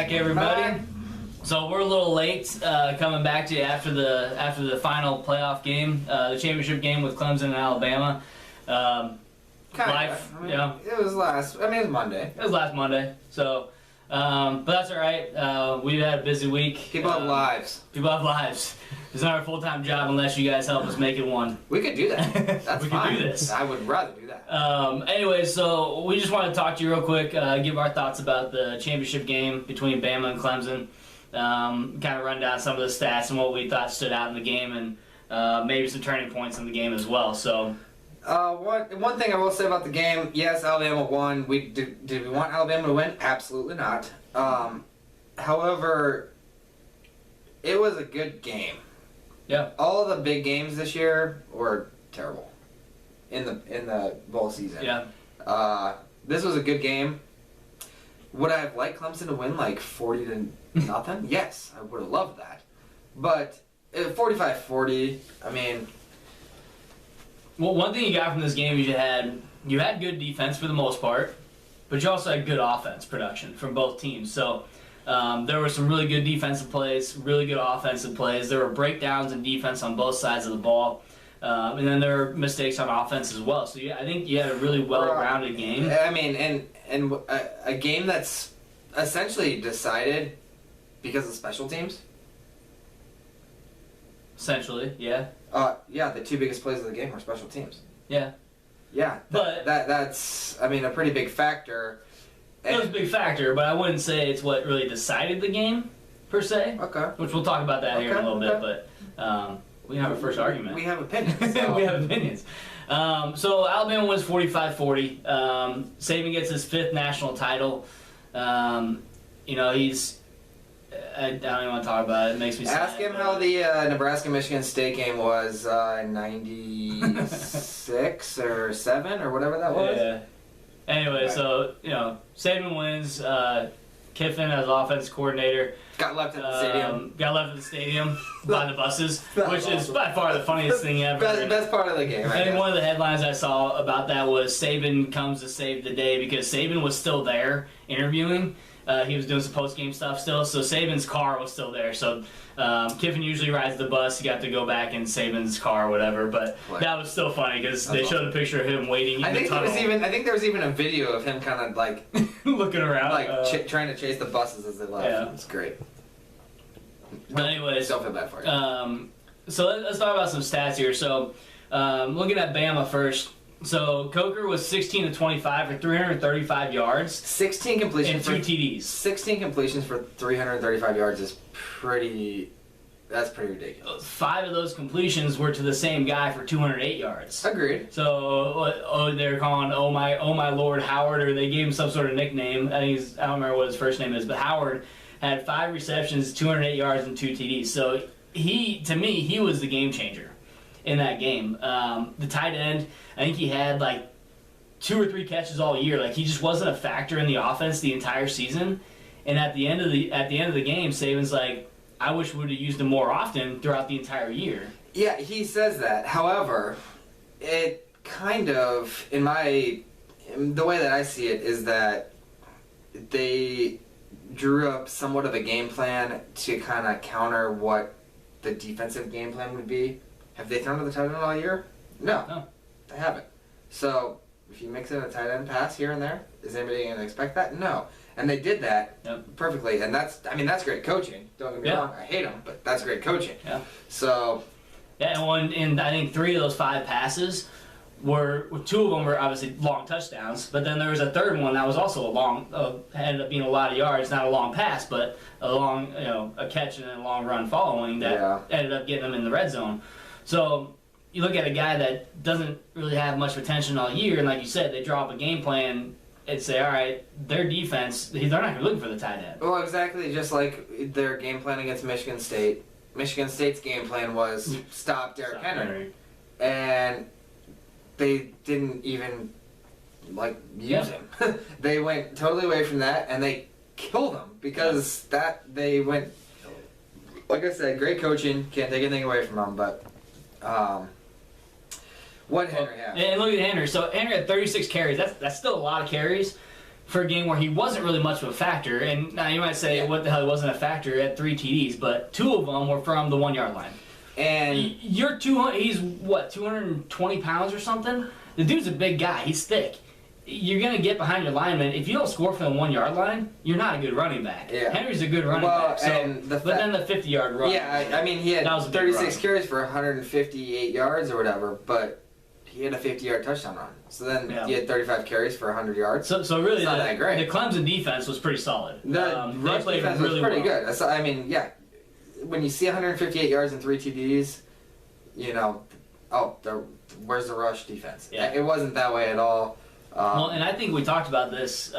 back, everybody. So we're a little late coming back to you after the final playoff game, the championship game with Clemson and Alabama. Life, it was it was Monday. It was last Monday. So, but that's all right. We've had a busy week. People have lives. People have lives. It's not our full-time job unless you guys help us make it one. We could do that. That's we fine. could do this. I would rather do that. Anyway, so we just want to talk to you real quick, give our thoughts about the championship game between Bama and Clemson, kind of run down some of the stats and what we thought stood out in the game, and maybe some turning points in the game as well. So, one thing I will say about the game, yes, Alabama won. Did we want Alabama to win? Absolutely not. However, it was a good game. Yeah. All the big games this year were terrible in the bowl season. Yeah. This was a good game. Would I have liked Clemson to win like 40-0? Yes, I would have loved that. But 45-40, I mean. Well, one thing you got from this game is you had good defense for the most part, but you also had good offense production from both teams. So there were some really good defensive plays, really good offensive plays. There were breakdowns in defense on both sides of the ball, and then there were mistakes on offense as well. So I think you had a really well-rounded game. I mean, and a game that's essentially decided because of special teams. Essentially, yeah. Yeah, the two biggest plays of the game were special teams. Yeah. Yeah, but that's, I mean, a pretty big factor. It was a big factor, but I wouldn't say it's what really decided the game, per se. Okay. Which we'll talk about that here in a little bit, but we have our first argument. We have opinions. So. We have opinions. So Alabama wins 45-40. Saban gets his 5th national title. I don't even want to talk about it. It makes me sad. Ask him how the Nebraska-Michigan State game was 96 or 7 or whatever that was. Yeah. Anyway, so, Saban wins. Kiffin as offense coordinator. Got left at the stadium. Got left at the stadium by the buses, which is by far the funniest thing ever. Best part of the game, I think one of the headlines I saw about that was Saban comes to save the day because Saban was still there interviewing. He was doing some post-game stuff still, so Saban's car was still there. So Kiffin usually rides the bus. He got to go back in Saban's car or whatever, but that was still funny because they showed a picture of him waiting in the tunnel. I think there was even a video of him kind of like looking around, trying to chase the buses as they left. Yeah. It's great. But anyways, don't feel bad for you. So let's talk about some stats here. So looking at Bama first. So Coker was 16-25 for 335 yards. 16 completions and 2 TDs. 16 completions for 335 yards is pretty ridiculous. 5 of those completions were to the same guy for 208 yards. Agreed. So they're calling oh my Lord Howard, or they gave him some sort of nickname. I don't remember what his first name is, but Howard had 5 receptions, 208 yards, and 2 TDs. So to me, he was the game changer in that game. The tight end, I think he had like 2 or 3 catches all year. Like he just wasn't a factor in the offense the entire season. And at the end of the game, Saban's like, I wish we would have used him more often throughout the entire year. Yeah, he says that. However, it kind of, the way that I see it is that they drew up somewhat of a game plan to kind of counter what the defensive game plan would be. Have they thrown to the tight end all year? No. They haven't. So, if you mix in a tight end pass here and there, is anybody going to expect that? No. And they did that perfectly, and that's great coaching. Don't get me wrong, I hate them, but that's great coaching. Yeah. So. Yeah, and I think 3 of those 5 passes two of them were obviously long touchdowns, but then there was a third one that was also a long, ended up being a lot of yards, not a long pass, but a long, a catch and then a long run following that ended up getting them in the red zone. So you look at a guy that doesn't really have much potential all year, and like you said, they draw up a game plan and say, all right, their defense, they're not going to be looking for the tight end. Well, exactly, just like their game plan against Michigan State. Michigan State's game plan was stop Derrick Henry. And they didn't even, use him. They went totally away from that, and they killed him because they went, like I said, great coaching, can't take anything away from them, but what did Henry have? And look at Henry. So Henry had 36 carries. That's still a lot of carries for a game where he wasn't really much of a factor. And now you might say, what the hell, he wasn't a factor at 3 TDs, but 2 of them were from the 1 yard line. And he's what, 220 pounds or something? The dude's a big guy. He's thick. You're going to get behind your lineman. If you don't score from the 1 yard line, you're not a good running back. Yeah. Henry's a good running back. So, but then the 50-yard run. Yeah, I mean, he had 36 carries for 158 yards or whatever, but he had a 50-yard touchdown run. So then he had 35 carries for 100 yards. So really, it's not that great. The Clemson defense was pretty solid. The rush defense was pretty good. So, I mean, yeah, when you see 158 yards and 3 TDs, you know, where's the rush defense? Yeah. It wasn't that way at all. Well, and I think we talked about this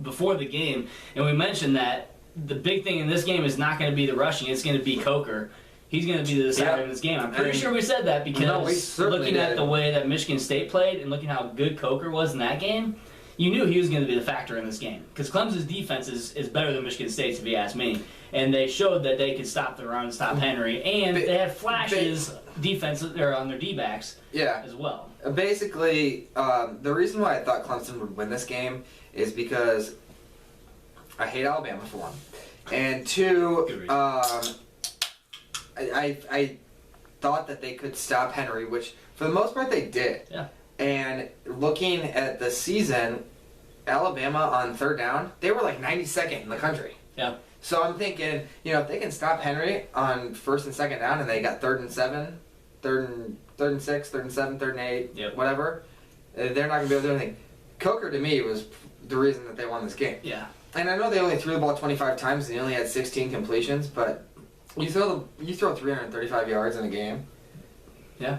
before the game, and we mentioned that the big thing in this game is not going to be the rushing; it's going to be Coker. He's going to be the decider in this game. I'm pretty sure we said that because looking at the way that Michigan State played and looking how good Coker was in that game, you knew he was going to be the factor in this game. Because Clemson's defense is better than Michigan State's, if you ask me. And they showed that they could stop the run, stop Henry, and they had flashes defense there on their D-backs as well. Basically, the reason why I thought Clemson would win this game is because I hate Alabama, for one. And 2, I thought that they could stop Henry, which for the most part they did. Yeah. And looking at the season, Alabama on 3rd down, they were like 92nd in the country. Yeah. So I'm thinking, you know, if they can stop Henry on 1st and 2nd down, and they got 3rd and 7, 3rd and 6, 3rd and 7, 3rd and 8, whatever, they're not going to be able to do anything. Coker, to me, was the reason that they won this game. Yeah. And I know they only threw the ball 25 times and they only had 16 completions, but you throw 335 yards in a game. Yeah.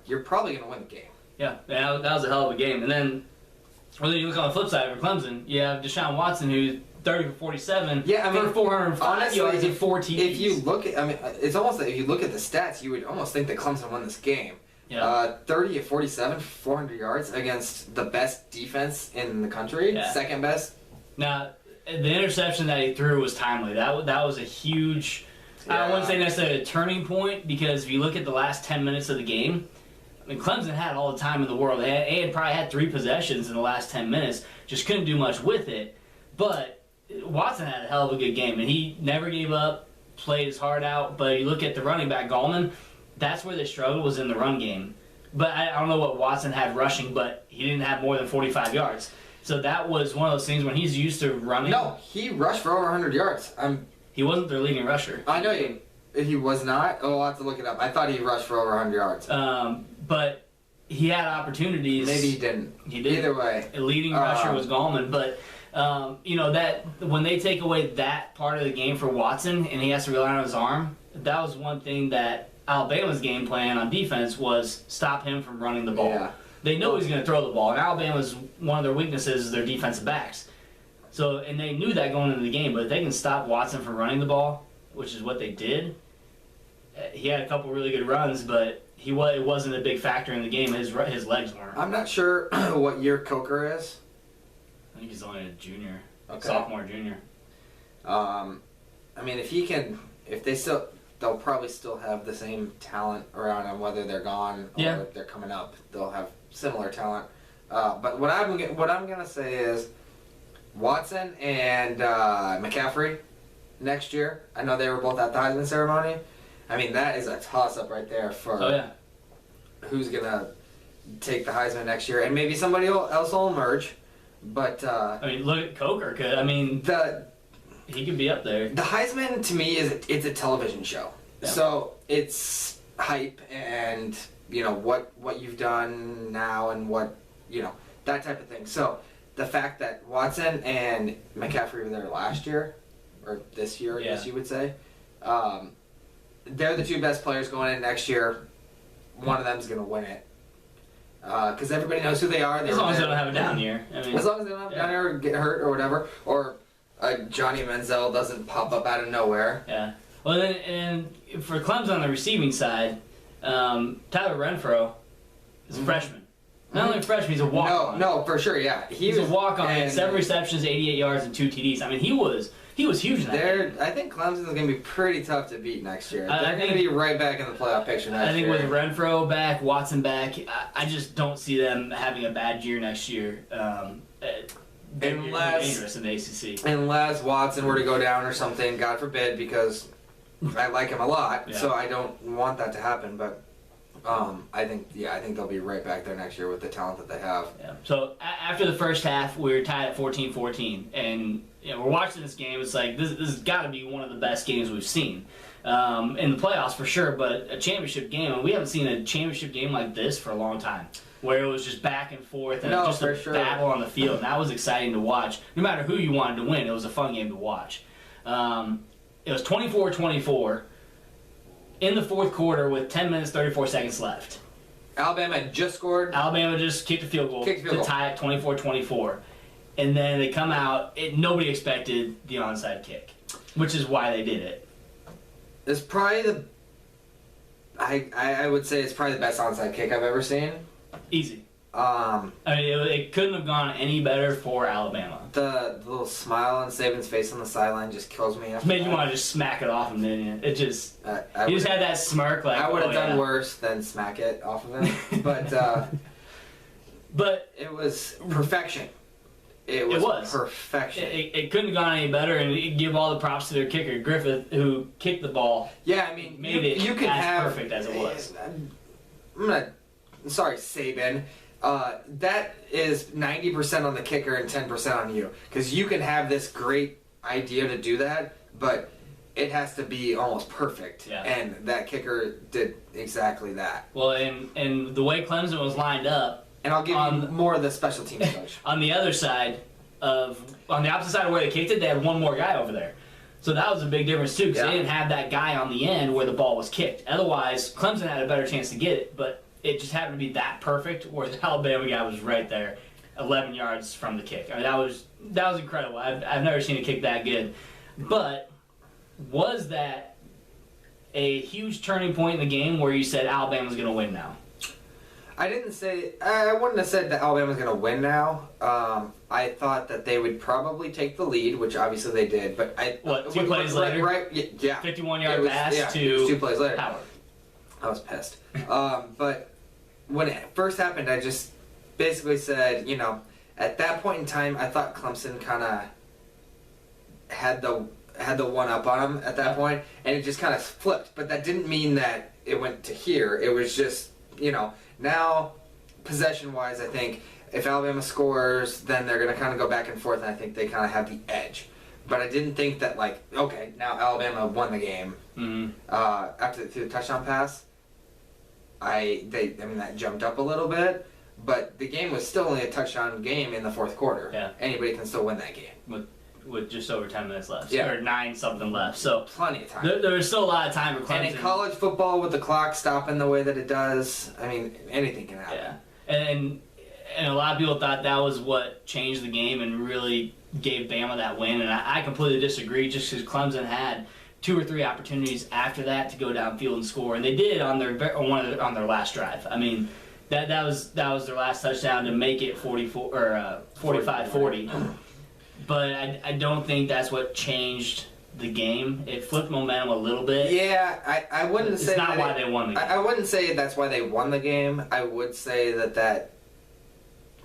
You're probably going to win the game. Yeah, that was a hell of a game. And then, well, then you look on the flip side for Clemson, you have Deshaun Watson, who's 30 for 47 for 405 yards and 4 TDs. If you look at, it's almost like if you look at the stats, you would almost think that Clemson won this game. Yeah. 30 of 47, 400 yards against the best defense in the country, second best. Now, the interception that he threw was timely. That was a huge, I wouldn't say necessarily a turning point, because if you look at the last 10 minutes of the game, I mean, Clemson had all the time in the world. They had probably had 3 possessions in the last 10 minutes, just couldn't do much with it. But Watson had a hell of a good game, and he never gave up, played his heart out. But you look at the running back, Gallman, that's where they struggled, was in the run game. But I don't know what Watson had rushing, but he didn't have more than 45 yards. So that was one of those things when he's used to running. No, he rushed for over 100 yards. He wasn't their leading rusher. I know he was not. Oh, I'll have to look it up. I thought he rushed for over 100 yards. But he had opportunities. Maybe he didn't. He did. Either way. A leading rusher was Gallman. But, you know, that when they take away that part of the game for Watson and he has to rely on his arm, that was one thing that Alabama's game plan on defense was stop him from running the ball. Yeah. They know he's going to throw the ball, and Alabama's one of their weaknesses is their defensive backs. So, and they knew that going into the game, but if they can stop Watson from running the ball, which is what they did, he had a couple really good runs, but it wasn't a big factor in the game. His legs weren't. I'm not sure what year Coker is. I think he's only a junior, sophomore, junior. I mean, they'll probably still have the same talent around them, whether they're gone or they're coming up. They'll have similar talent. But what I'm gonna say is Watson and McCaffrey next year. I know they were both at the Heisman ceremony. I mean, that is a toss-up right there for who's gonna take the Heisman next year, and maybe somebody else will emerge. But I mean, look at Coker. He could be up there. The Heisman, to me, it's a television show. Yeah. So it's hype and, you know, what you've done now and what, you know, that type of thing. So the fact that Watson and McCaffrey were there last year, or this year, I guess you would say, they're the 2 best players going in next year. One of them's going to win it. Because everybody knows who they are. As long as they don't have a down year. As long as they don't have a down year or get hurt or whatever. Or Johnny Manziel doesn't pop up out of nowhere. Yeah. Well, then, and for Clemson on the receiving side, Tyler Renfro is a freshman. Not only a freshman, he's a walk-on. No, for sure, yeah. He's a walk-on. And 7 receptions, 88 yards, and 2 TDs. I mean, he was huge in that game. I think Clemson's going to be pretty tough to beat next year. They're going to be right back in the playoff picture next year. I think with Renfro back, Watson back, I just don't see them having a bad year next year. they're unless dangerous in the ACC. unless Watson were to go down or something, God forbid, because I like him a lot, Yeah. so I don't want that to happen. But I think they'll be right back there next year with the talent that they have. Yeah. So after the first half, we were tied at 14-14, and we're watching this game. It's like this has got to be one of the best games we've seen in the playoffs for sure. But a championship game, and we haven't seen a championship game like this for a long time, where it was just back and forth and just a battle on the field. And that was exciting to watch. No matter who you wanted to win, it was a fun game to watch. It was 24-24 in the fourth quarter with 10 minutes 34 seconds left. Alabama had just scored. Alabama just kicked a field goal to tie it 24-24. And then they come out, nobody expected the onside kick, which is why they did it. It's probably I would say it's probably the best onside kick I've ever seen. Easy. I mean, it couldn't have gone any better for Alabama. The little smile on Saban's face on the sideline just kills me. It made you want to just smack it off him, didn't you? It just... he just had that smirk like, I would have done worse than smack it off of him. But it was perfection. It was perfection. It couldn't have gone any better, and give all the props to their kicker, Griffith, who kicked the ball. Yeah, I mean, made it you can as have, perfect as it was. Sorry, Saban. That is 90% on the kicker and 10% on you. Because you can have this great idea to do that, but it has to be almost perfect. Yeah. And that kicker did exactly that. Well, and the way Clemson was lined up, and I'll give you more of the special teams coach. On the opposite side of where they kicked it, they had one more guy over there. So that was a big difference too, because they didn't have that guy on the end where the ball was kicked. Otherwise, Clemson had a better chance to get it, but it just happened to be that perfect, where the Alabama guy was right there, 11 yards from the kick. I mean, that was incredible. I've never seen a kick that good. But was that a huge turning point in the game where you said Alabama's going to win now? I wouldn't have said that Alabama's going to win now. I thought that they would probably take the lead, which obviously they did. But two plays later? Right, yeah. 51-yard pass to 2 plays later. Howard. I was pissed. But when it first happened, I just basically said, at that point in time, I thought Clemson kind of had the one up on them at that point, and it just kind of flipped. But that didn't mean that it went to here. It was just, now possession-wise, I think if Alabama scores, then they're going to kind of go back and forth, and I think they kind of have the edge. But I didn't think that, okay, now Alabama won the game after the touchdown pass. That jumped up a little bit, but the game was still only a touchdown game in the fourth quarter. Yeah. Anybody can still win that game. With just over 10 minutes left. Yeah. Or 9-something left. So plenty of time. There was still a lot of time for Clemson. And in college football, with the clock stopping the way that it does, anything can happen. Yeah. And a lot of people thought that was what changed the game and really gave Bama that win. And I completely disagree, just because Clemson had 2 or 3 opportunities after that to go downfield and score, and they did on their last drive. I mean, that was their last touchdown to make it 45-40. But I don't think that's what changed the game. It flipped momentum a little bit. Yeah, I wouldn't say it's not why they won the game. I wouldn't say that's why they won the game. I would say that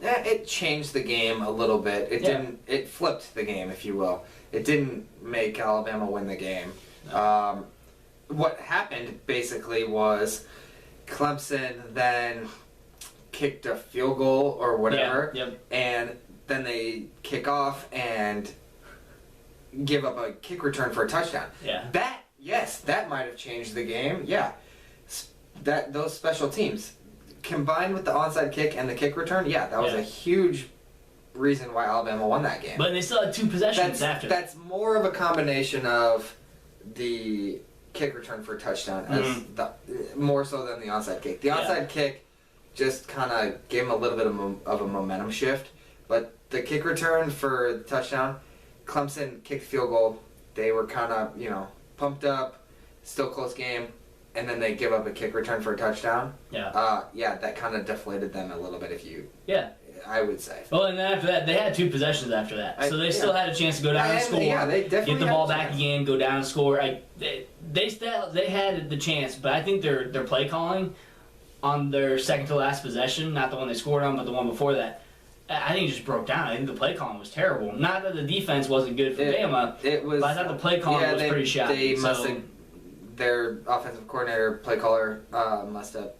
it changed the game a little bit. It didn't. It flipped the game, if you will. It didn't make Alabama win the game. No. What happened basically was Clemson then kicked a field goal or whatever, and then they kick off and give up a kick return for a touchdown. Yeah. That might have changed the game. Yeah. Those special teams combined with the onside kick and the kick return, that was a huge reason why Alabama won that game. But they still had 2 possessions after that. That's more of a combination of the kick return for a touchdown as more so than the onside kick. The onside kick just kind of gave them a little bit of a momentum shift, but the kick return for the touchdown, Clemson kicked field goal. They were kind of, pumped up, still close game, and then they give up a kick return for a touchdown. Yeah. That kind of deflated them a little bit, I would say. Well, and then after that, they had 2 possessions after that, so they still had a chance to go down and score. Yeah, they definitely get the ball back again, go down and score. They had the chance, but I think their play calling on their second to last possession, not the one they scored on, but the one before that, I think it just broke down. I think the play calling was terrible. Not that the defense wasn't good for Bama, It was. but I thought the play calling was pretty shoddy. They must so have. Their offensive coordinator, play caller, must have.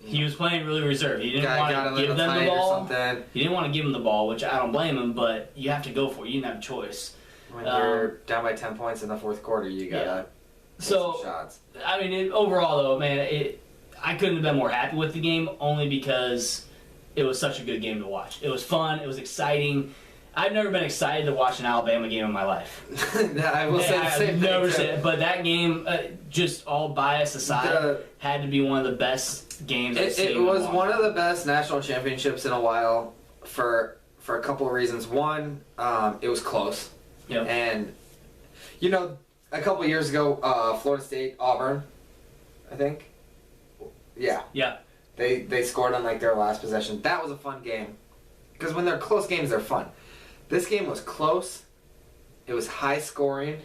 he was playing really reserved. He didn't want to give them the or ball. something. He didn't want to give them the ball, which I don't blame him. But you have to go for it. You didn't have a choice. When you're down by 10 points in the fourth quarter, you gotta take some shots. I mean, overall though, man, I couldn't have been more happy with the game only because it was such a good game to watch. It was fun. It was exciting. I've never been excited to watch an Alabama game in my life. I will say the same thing. But that game, just all bias aside, had to be one of the best games I've seen. It was one of the best national championships in a while for a couple of reasons. One, it was close. Yep. And, a couple of years ago, Florida State, Auburn, I think. Yeah. Yeah. They scored on their last possession. That was a fun game. Because when they're close games, they're fun. This game was close. It was high scoring,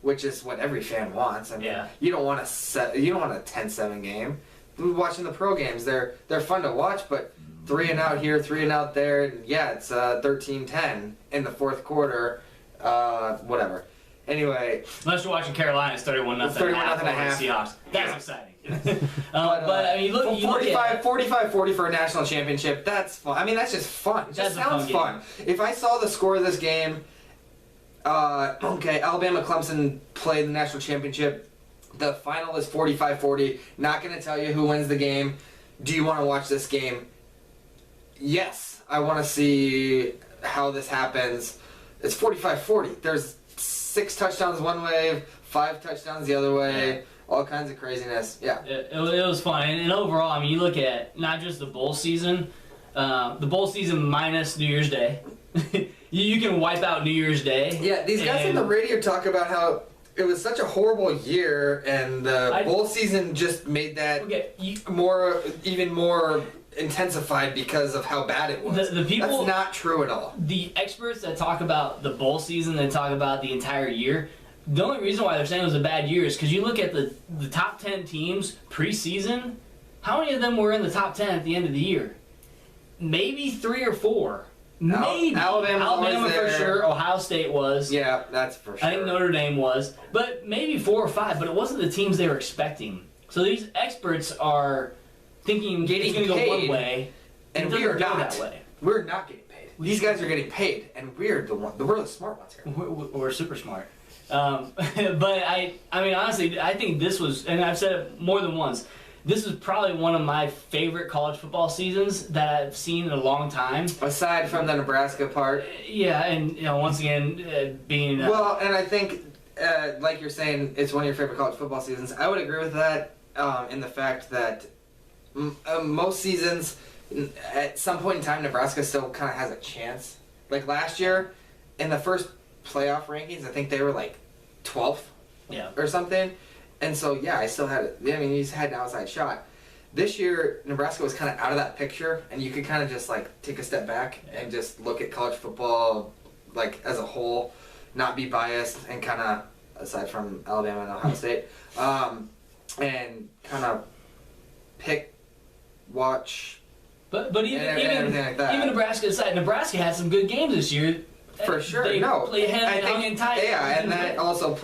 which is what every fan wants. I mean, you don't want a 10-7 game. Watching the pro games, they're fun to watch, but 3 and out here, 3 and out there, and it's 13-10 in the fourth quarter. Whatever. Anyway, unless you're watching Carolina, it's 31-0 at half. Seahawks. That's exciting. But I mean, look, 45-40 for a national championship. That's fun. I mean, that's just fun. It just sounds fun. If I saw the score of this game, Alabama Clemson played the national championship. The final is 45-40. Not going to tell you who wins the game. Do you want to watch this game? Yes, I want to see how this happens. It's 45-40. There's 6 touchdowns one way, 5 touchdowns the other way. All kinds of craziness. Yeah. It was fun. And overall, I mean, you look at not just the bowl season minus New Year's Day. you can wipe out New Year's Day. Yeah, these guys on the radio talk about how it was such a horrible year, and the bowl season just made that even more intensified because of how bad it was. The people, that's not true at all. The experts that talk about the bowl season, that talk about the entire year, the only reason why they're saying it was a bad year is because you look at the top 10 teams preseason, how many of them were in the top 10 at the end of the year? Maybe 3 or 4. Maybe. Alabama for sure. Ohio State was. Yeah, that's for sure. I think Notre Dame was. But maybe 4 or 5, but it wasn't the teams they were expecting. So these experts are thinking it's going to go one way, and we are not that way. We're not getting paid. These guys are getting paid, and we're the smart ones here. We're super smart. But I mean, honestly, I think this was, and I've said it more than once, this is probably one of my favorite college football seasons that I've seen in a long time. Aside from the Nebraska part. Yeah, and once again, being well, and I think, like you're saying, it's one of your favorite college football seasons. I would agree with that in the fact that most seasons, at some point in time, Nebraska still kind of has a chance. Like last year, in the first playoff rankings, I think they were 12th or something. And so, I still had it. I mean, he's had an outside shot. This year, Nebraska was kind of out of that picture, and you could kind of just take a step back and just look at college football as a whole, not be biased, and kind of, aside from Alabama and Ohio State, and kind of watch. But even everything like that. Even Nebraska aside, Nebraska had some good games this year. For sure, they hung in tight. Yeah, and that also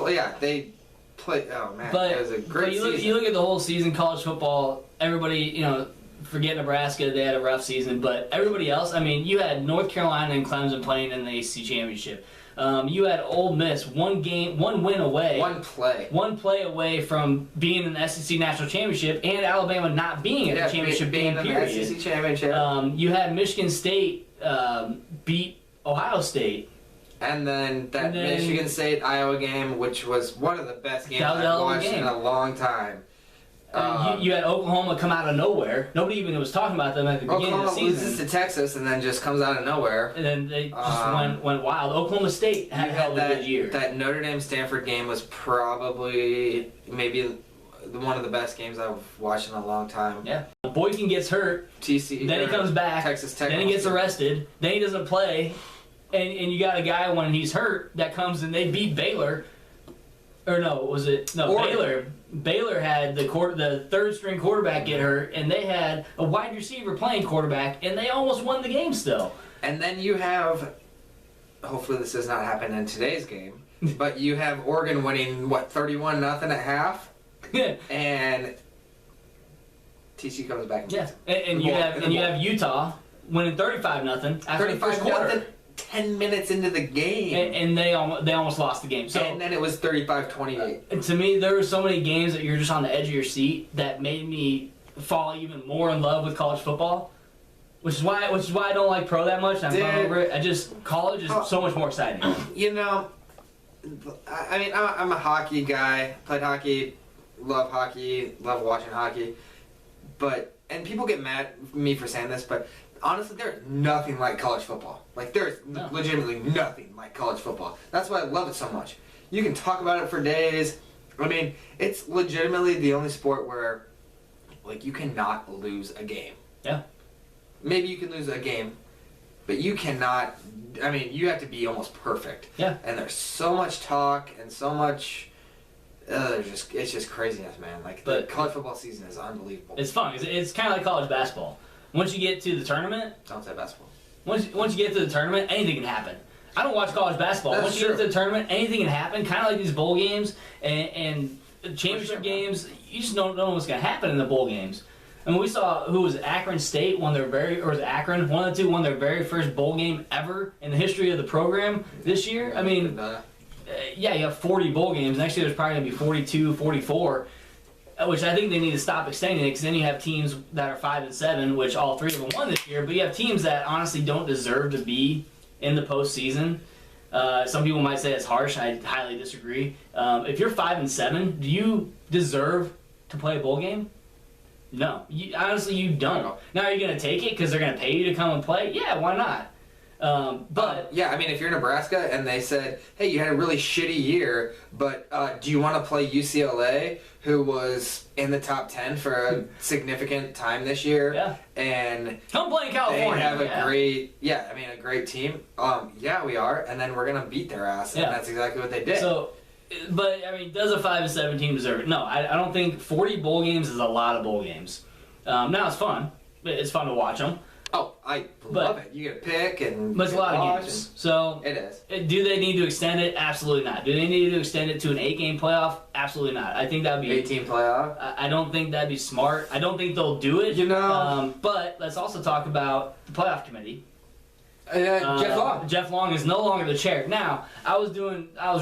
they play. Oh man, it was a great season. You look at the whole season, college football. Everybody, forget Nebraska, they had a rough season, but everybody else. I mean, you had North Carolina and Clemson playing in the ACC championship. You had Ole Miss one win away, one play away from being in the SEC national championship, and Alabama not being at the championship being game. In the SEC championship. You had Michigan State beat Ohio State. And then Michigan State-Iowa game, which was one of the best games I've watched in a long time. You had Oklahoma come out of nowhere. Nobody even was talking about them at the beginning of the season. Oklahoma loses to Texas and then just comes out of nowhere. And then they just went wild. Oklahoma State had a hell of a good year. That Notre Dame-Stanford game was probably maybe one of the best games I've watched in a long time. Yeah. Boykin gets hurt. TC. Then he comes back. Texas Tech. Then he gets arrested. Then he doesn't play. And you got a guy when he's hurt that comes and they beat Baylor. Or no, was it? No, Oregon. Baylor. Baylor had the third string quarterback get hurt, and they had a wide receiver playing quarterback, and they almost won the game still. And then you have, hopefully this does not happen in today's game, but you have Oregon winning, 31-0 at half? And TCU comes back and yeah. And you have Utah winning 35-0 after the first quarter. 10 minutes into the game. And they almost lost the game. So, and then it was 35-28. To me, there were so many games that you're just on the edge of your seat that made me fall even more in love with college football. Which is why I don't like pro that much. And I'm not over it. College is so much more exciting. You know, I mean, I'm a hockey guy. Played hockey, love watching hockey. And people get mad at me for saying this, but honestly, there's nothing like college football. Like, there's legitimately nothing like college football. That's why I love it so much. You can talk about it for days. I mean, it's legitimately the only sport where, like, you cannot lose a game. Yeah. Maybe you can lose a game, but you cannot. I mean, you have to be almost perfect. Yeah. And there's so much talk and so much. It's just craziness, man. Like, the college football season is unbelievable. It's fun. It's kind of like college basketball. Once you get to the tournament, don't say basketball. Once you get to the tournament, anything can happen. I don't watch college basketball. That's Once you true. get to the tournament, anything can happen. Kind of like these bowl games and championship games. You just don't know what's going to happen in the bowl games. I mean, we saw Akron State won their Akron, one of the two won their very first bowl game ever in the history of the program this year. I mean, yeah, you have 40 bowl games. Next year there's probably going to be 42, 44. Which I think they need to stop extending it, because then you have teams that are 5 and 7, which all 3 of them won this year. But you have teams that honestly don't deserve to be in the postseason. Some people might say it's harsh. I highly disagree. If you're 5 and 7, do you deserve to play a bowl game? No, honestly, you don't. Now, are you going to take it because they're going to pay you to come and play? Yeah, why not? But yeah, I mean, if you're Nebraska and they said, "Hey, you had a really shitty year, but do you want to play UCLA, who was in the top 10 for a significant time this year?" Yeah. And come play in California. They have a great team. Yeah, we are, and then we're gonna beat their ass, and that's exactly what they did. So, but I mean, does a 5 and 7 team deserve it? No, I don't think 40 bowl games is a lot of bowl games. Now it's fun. It's fun to watch them. Oh, I love it. You get a pick and... But it's a lot of games. So it is. Do they need to extend it? Absolutely not. Do they need to extend it to an 8-game playoff? Absolutely not. I think that would be... 18 playoff? I don't think that'd be smart. I don't think they'll do it. You know... but let's also talk about the playoff committee. Jeff Long. Jeff Long is no longer the chair. Now, I was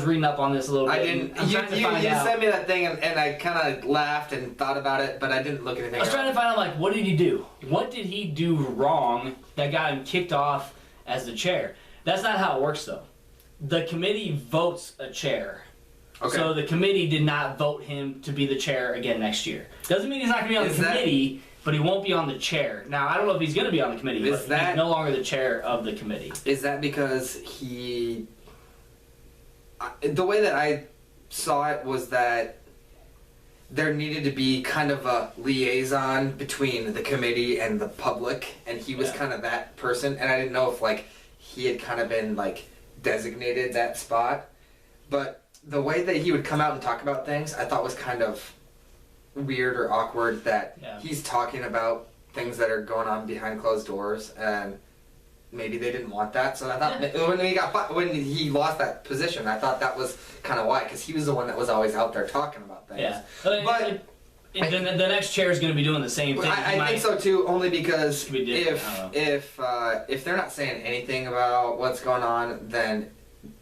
reading up on this a little bit. I didn't. You sent me that thing, and I kind of laughed and thought about it, but I didn't look at anything. I was trying to find out, like, what did he do? What did he do wrong that got him kicked off as the chair? That's not how it works, though. The committee votes a chair. Okay. So the committee did not vote him to be the chair again next year. Doesn't mean he's not going to be on the committee. But he won't be on the chair. Now, I don't know if he's going to be on the committee, but he's no longer the chair of the committee. Is that because he... The way that I saw it was that there needed to be kind of a liaison between the committee and the public, and he was kind of that person, and I didn't know if, like, he had kind of been, like, designated that spot. But the way that he would come out and talk about things, I thought was kind of... weird or awkward that he's talking about things that are going on behind closed doors, and maybe they didn't want that. So I thought when he lost that position, I thought that was kind of why, because he was the one that was always out there talking about things. Yeah, but the next chair is going to be doing the same thing. I think so too, only because if they're not saying anything about what's going on, then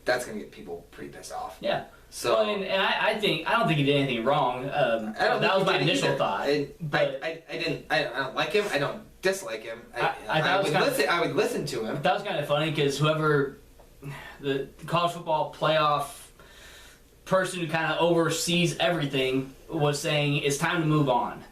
that's going to get people pretty pissed off. Yeah. So, well, and I don't think he did anything wrong. That was my initial thought. I don't like him. I don't dislike him. I would listen to him. That was kind of funny because whoever the college football playoff person who kind of oversees everything was saying it's time to move on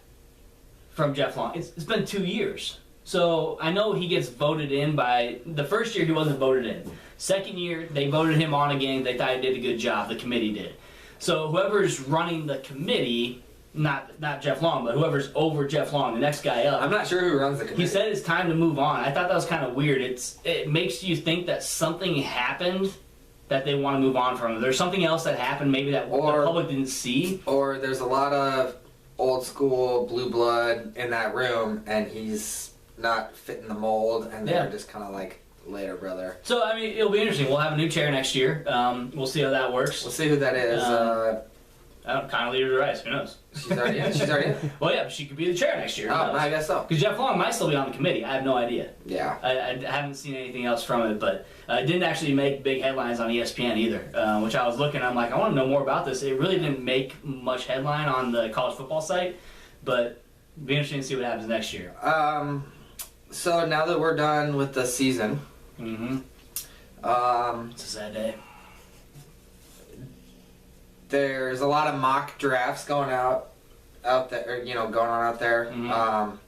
from Jeff Long. It's been 2 years. So I know he gets voted in by... The first year he wasn't voted in. Second year, they voted him on again. They thought he did a good job. The committee did. So whoever's running the committee, not Jeff Long, but whoever's over Jeff Long, the next guy up. I'm not sure who runs the committee. He said it's time to move on. I thought that was kind of weird. It makes you think that something happened that they want to move on from. There's something else that happened maybe that the public didn't see. Or there's a lot of old school blue blood in that room, and he's not fitting the mold, and they're just kind of like, later, brother. So, I mean, it'll be interesting. We'll have a new chair next year. We'll see how that works. We'll see who that is. Condoleezza Rice, who knows? She's already in? She's already in? Well, yeah, she could be the chair next year. Oh, I guess so. Because Jeff Long might still be on the committee. I have no idea. Yeah. I haven't seen anything else from it, but it didn't actually make big headlines on ESPN either, which I was looking. I'm like, I want to know more about this. It really didn't make much headline on the college football site, but it'll be interesting to see what happens next year. So now that we're done with the season, it's a sad day. There's a lot of mock drafts going out there, going on out there. I'm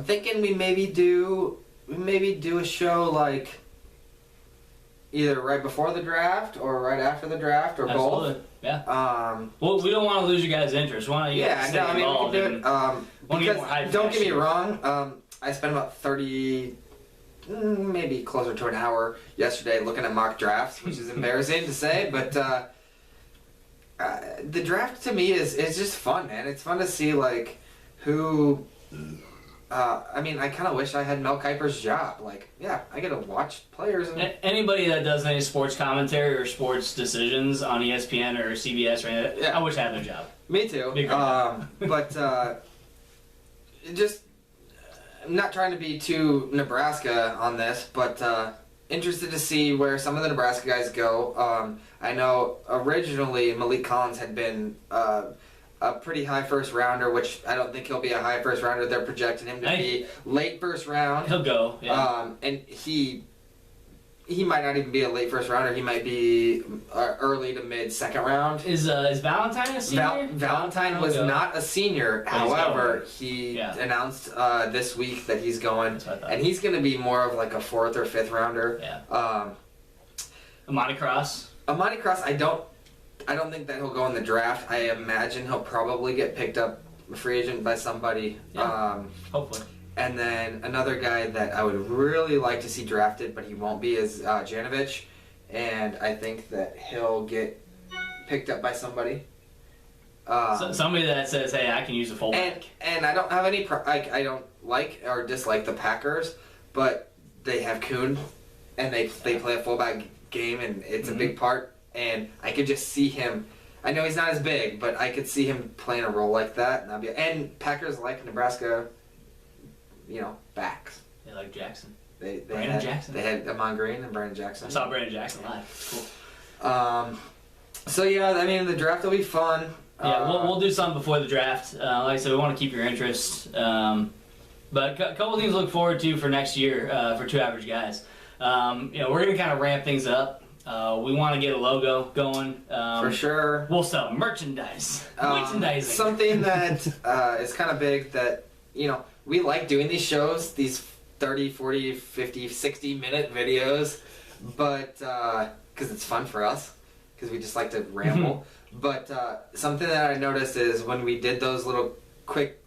thinking we maybe do a show like either right before the draft or right after the draft or Absolutely. both. Yeah. Well, we don't want to lose you guys' interest. We want you guys to stay involved. We can do it. Because don't get me wrong, I spent about 30, maybe closer to an hour yesterday looking at mock drafts, which is embarrassing to say, but the draft to me is just fun, man. It's fun to see like who. I kind of wish I had Mel Kiper's job. Like, yeah, I get to watch players. And anybody that does any sports commentary or sports decisions on ESPN or CBS or anything, I wish I had their job. Me too. But just I'm not trying to be too Nebraska on this, but interested to see where some of the Nebraska guys go. I know originally Malik Collins had been a pretty high first rounder, which I don't think he'll be a high first rounder. They're projecting him to be late first round. He'll go, yeah. And he might not even be a late first rounder. He might be early to mid second round. Is Valentine a senior? Valentine was not a senior. However, he announced this week that he's going, and he's going to be more of like a fourth or fifth rounder. Yeah. Amani Cross. I don't think that he'll go in the draft. I imagine he'll probably get picked up a free agent by somebody. Yeah, hopefully. And then another guy that I would really like to see drafted, but he won't be, is Janovich. And I think that he'll get picked up by somebody. Somebody that says, hey, I can use a fullback. And I don't have any... I don't like or dislike the Packers, but they have Kuhn, and they play a fullback game, and it's a big part. And I could just see him. I know he's not as big, but I could see him playing a role like that. And Packers like Nebraska, backs. They like Jackson. Brandon Jackson. They had Amon Green and Brandon Jackson. I saw Brandon Jackson live. Cool. So yeah, the draft will be fun. Yeah, we'll do something before the draft. Like I said, we want to keep your interest. But a couple things to look forward to for next year for Two Average Guys. We're going to kind of ramp things up. We want to get a logo going. For sure. We'll sell merchandise. Merchandising. Something that is kind of big that, we like doing these shows, these 30, 40, 50, 60-minute videos, but because it's fun for us, because we just like to ramble. But something that I noticed is when we did those little quick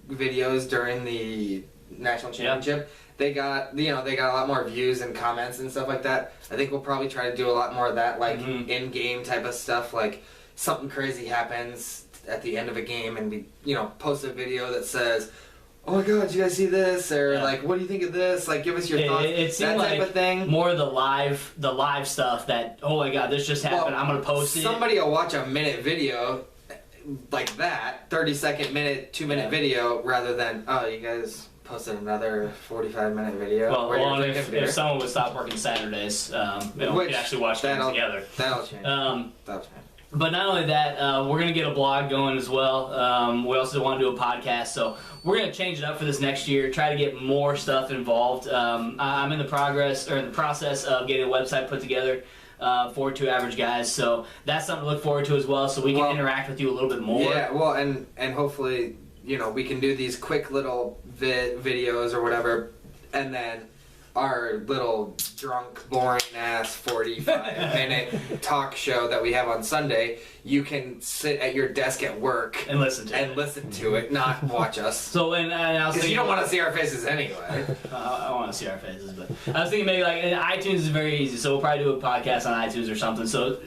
videos during the national championship, they got a lot more views and comments and stuff like that. I think we'll probably try to do a lot more of that, like in-game type of stuff, like something crazy happens at the end of a game and we, post a video that says, oh my god, did you guys see this? Or like, what do you think of this? Like, give us your thoughts. It seemed that type like of thing. More of the live stuff that, oh my god, this just happened, I'm going to post it. Somebody will watch a minute video like that, 30-second, 2-minute video, rather than, oh, you guys posted another 45-minute video. Well, if someone would stop working Saturdays, we could actually watch games together. That'll change. But not only that, we're going to get a blog going as well. We also want to do a podcast, so we're going to change it up for this next year, try to get more stuff involved. I'm in the process of getting a website put together for Two Average Guys, so that's something to look forward to as well, so we can interact with you a little bit more. Yeah, well, and hopefully, we can do these quick little videos or whatever, and then our little drunk, boring ass 45-minute talk show that we have on Sunday, you can sit at your desk at work and listen to it, not watch us. So and I was Because thinking, you don't want to see our faces anyway. I want to see our faces, but I was thinking maybe like iTunes is very easy, so we'll probably do a podcast on iTunes or something. So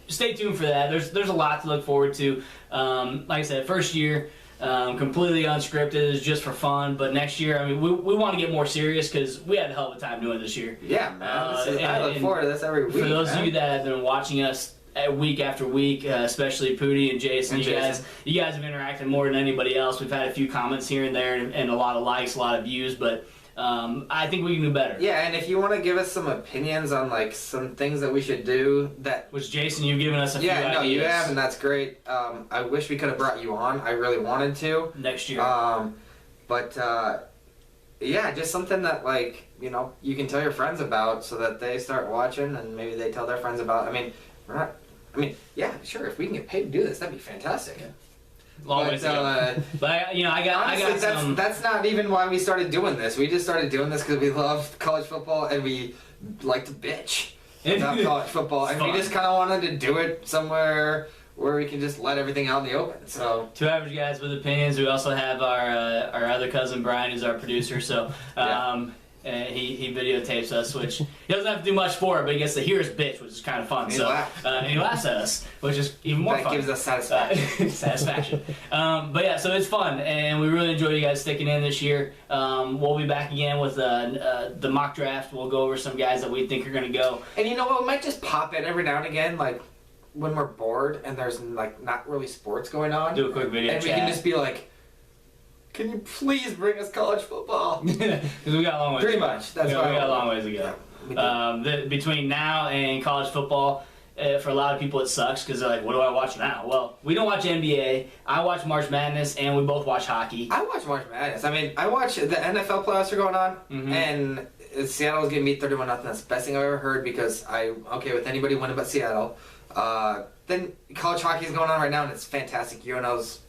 stay tuned for that. There's a lot to look forward to. Like I said, first year. Completely unscripted, is just for fun. But next year, I mean, we want to get more serious because we had a hell of a time doing it this year. Yeah, man. I look forward to this every week. For those man. of you that have been watching us week after week, especially Pooty and Jason, you guys have interacted more than anybody else. We've had a few comments here and there, and a lot of likes, a lot of views, but I think we can do better. Yeah, and if you want to give us some opinions on like some things that we should do, that which Jason, you've given us a few ideas. Yeah, no, you have, and that's great. I wish we could have brought you on. I really wanted to next year. But yeah, just something that like you can tell your friends about, so that they start watching, and maybe they tell their friends about. Yeah, sure. If we can get paid to do this, that'd be fantastic. Yeah. Long ways to go. But honestly, I got some. That's not even why we started doing this. We just started doing this because we love college football and we like to bitch about college football, and we just kind of wanted to do it somewhere where we can just let everything out in the open. So two average guys with opinions. We also have our other cousin Brian, who's our producer. So. He videotapes us, which he doesn't have to do much for it, but he gets to hear his bitch, which is kind of fun. And he laughs at us, which is even more fun. That gives us satisfaction. But yeah, so it's fun, and we really enjoy you guys sticking in this year. We'll be back again with the mock draft. We'll go over some guys that we think are going to go. And you know what? We might just pop in every now and again, like when we're bored and there's like not really sports going on. Do a quick video and chat. We can just be like, can you please bring us college football? Because we got a long ways. Pretty much. That's why we got a long ways to go. Yeah, between now and college football, for a lot of people it sucks because they're like, what do I watch now? Well, we don't watch NBA. I watch March Madness, and we both watch hockey. I watch March Madness. I mean, I watch the NFL playoffs are going on, and Seattle's getting beat 31-0. That's the best thing I've ever heard because I'm okay with anybody winning but Seattle. Then college hockey is going on right now, and it's fantastic. UNO's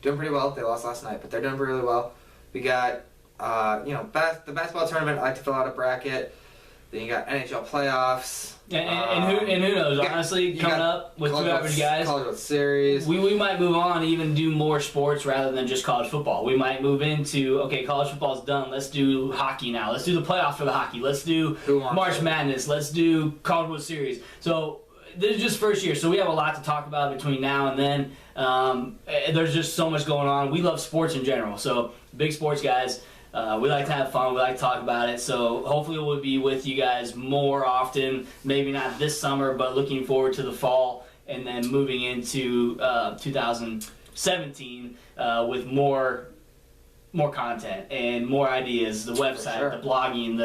doing pretty well. They lost last night, but they're doing really well. We got, the basketball tournament. I like to fill out a bracket. Then you got NHL playoffs. And who knows? Honestly, coming up with two average guys, College World Series. We might move on, even do more sports rather than just college football. We might move into college football's done. Let's do hockey now. Let's do the playoffs for the hockey. Let's do March Madness. Let's do College World Series. So. This is just first year, so we have a lot to talk about between now and then. There's just so much going on. We love sports in general, so big sports guys. We like to have fun. We like to talk about it. So hopefully we'll be with you guys more often. Maybe not this summer, but looking forward to the fall and then moving into 2017 with more content and more ideas, the website, the blogging,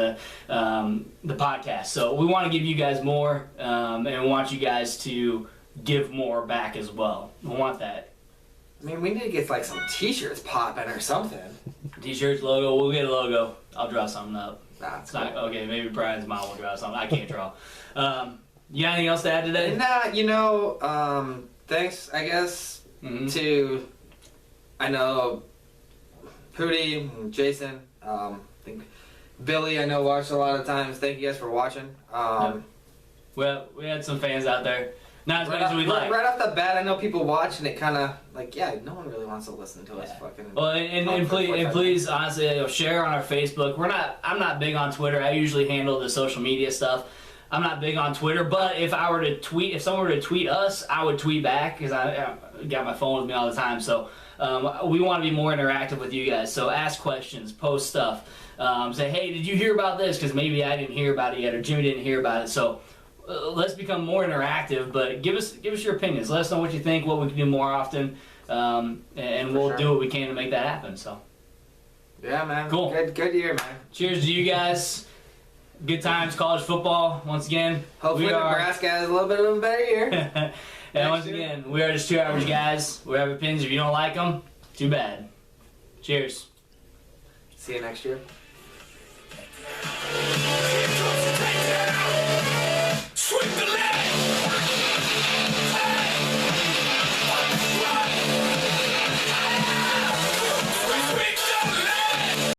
the podcast. So we want to give you guys more, and we want you guys to give more back as well. We want that. I mean, we need to get like some T-shirts popping or something. T-shirts, logo. We'll get a logo. I'll draw something up. That's cool. Okay. Maybe Brian's mom will draw something. I can't draw. You got anything else to add today? Nah. Thanks. I guess to Pooty and Jason, I think Billy, I know, watched a lot of times. Thank you guys for watching. Well, we had some fans out there. Not as many as we'd like. Right off the bat, I know people watch, and it kind of like, no one really wants to listen to us fucking. Well, and please, honestly, share on our Facebook. I'm not big on Twitter. I usually handle the social media stuff. I'm not big on Twitter, but if someone were to tweet us, I would tweet back because I got my phone with me all the time. So we want to be more interactive with you guys. So ask questions, post stuff, say, hey, did you hear about this? Because maybe I didn't hear about it yet, or Jimmy didn't hear about it. So let's become more interactive. But give us your opinions. Let us know what you think, what we can do more often, and we'll do what we can to make that happen. So yeah, man. Cool. Good year, man. Cheers to you guys. Good times, college football, once again. Hopefully Nebraska has a little bit of a better year. And once again, we are just two average guys. We have opinions. If you don't like them, too bad. Cheers. See you next year.